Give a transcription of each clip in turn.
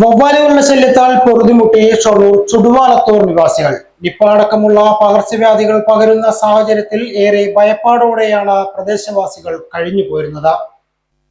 വവ്വാലുകളുടെ ശല്യത്താൽ പൊറുതിമുട്ടിയ ഷൊർണൂർ ചുടുവാലത്തൂർ നിവാസികൾ. നിപ്പ അടക്കമുള്ള പകർച്ചവ്യാധികൾ പകരുന്ന സാഹചര്യത്തിൽ ഏറെ ഭയപ്പാടോടെയാണ് പ്രദേശവാസികൾ കഴിഞ്ഞു പോരുന്നത്.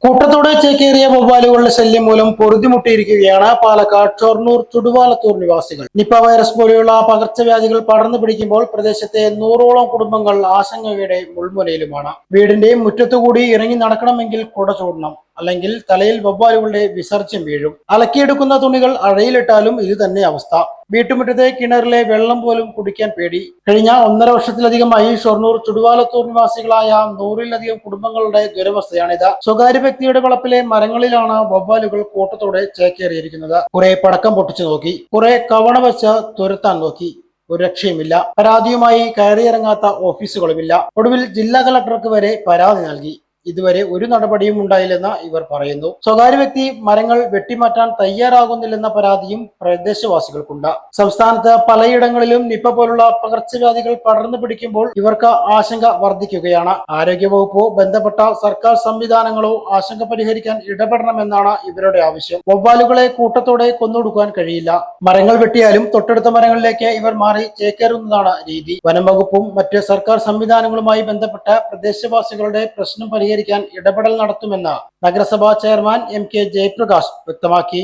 കൂട്ടത്തോടെ ചേക്കേറിയ വവ്വാലുകളുടെ ശല്യം മൂലം പൊറുതിമുട്ടിയിരിക്കുകയാണ് പാലക്കാട് ഷൊർണൂർ ചുടുവാലത്തൂർ നിവാസികൾ. നിപ്പ വൈറസ് പോലെയുള്ള പകർച്ചവ്യാധികൾ പടർന്നു പിടിക്കുമ്പോൾ പ്രദേശത്തെ 100ഓളം കുടുംബങ്ങൾ ആശങ്കയുടെ മുൾമുനയിലുമാണ്. വീടിന്റെ മുറ്റത്തുകൂടി ഇറങ്ങി നടക്കണമെങ്കിൽ കുട ചൂടണം, അല്ലെങ്കിൽ തലയിൽ വവ്വാലുകളുടെ വിസർജ്യം വീഴും. അലക്കിയെടുക്കുന്ന തുണികൾ അഴയിലിട്ടാലും ഇത് തന്നെ അവസ്ഥ. വീട്ടുമുറ്റത്തെ കിണറിലെ വെള്ളം പോലും കുടിക്കാൻ പേടി. കഴിഞ്ഞ 1.5 വർഷത്തിലധികമായി ഷൊർണൂർ ചുടുവാലത്തൂർ നിവാസികളായ 100-ലധികം കുടുംബങ്ങളുടെ ദുരവസ്ഥയാണിത്. സ്വകാര്യ വ്യക്തിയുടെ വളപ്പിലെ മരങ്ങളിലാണ് വവ്വാലുകൾ കൂട്ടത്തോടെ ചേക്കേറിയിരിക്കുന്നത്. കുറെ പടക്കം പൊട്ടിച്ചു നോക്കി, കുറെ കവണ വെച്ച് തുരത്താൻ നോക്കി, ഒരു രക്ഷയുമില്ല. പരാതിയുമായി കയറിയിറങ്ങാത്ത ഓഫീസുകളുമില്ല. ഒടുവിൽ ജില്ലാ കളക്ടർക്ക് വരെ പരാതി നൽകി. ഇതുവരെ ഒരു നടപടിയും ഉണ്ടായില്ലെന്ന് ഇവർ പറയുന്നു. സ്വകാര്യ വ്യക്തി മരങ്ങൾ വെട്ടിമാറ്റാൻ തയ്യാറാകുന്നില്ലെന്ന പരാതിയും പ്രദേശവാസികൾക്കുണ്ട്. സംസ്ഥാനത്ത് പലയിടങ്ങളിലും നിപ്പ പോലുള്ള പകർച്ചവ്യാധികൾ പടർന്നു പിടിക്കുമ്പോൾ ഇവർക്ക് ആശങ്ക വർദ്ധിക്കുകയാണ്. ആരോഗ്യവകുപ്പോ ബന്ധപ്പെട്ട സർക്കാർ സംവിധാനങ്ങളോ ആശങ്ക പരിഹരിക്കാൻ ഇടപെടണമെന്നാണ് ഇവരുടെ ആവശ്യം. വവ്വാലുകളെ കൂട്ടത്തോടെ കൊന്നൊടുക്കാൻ കഴിയില്ല. മരങ്ങൾ വെട്ടിയാലും തൊട്ടടുത്ത മരങ്ങളിലേക്ക് ഇവർ മാറി ചേക്കേറുന്നതാണ് രീതി. വനം വകുപ്പും മറ്റ് സർക്കാർ സംവിധാനങ്ങളുമായി ബന്ധപ്പെട്ട പ്രദേശവാസികളുടെ പ്രശ്നം പരിഹരിക്കാൻ ഇടപെടൽ നടത്തുമെന്ന് നഗരസഭാ ചെയർമാൻ MK ജയപ്രകാശ് വ്യക്തമാക്കി.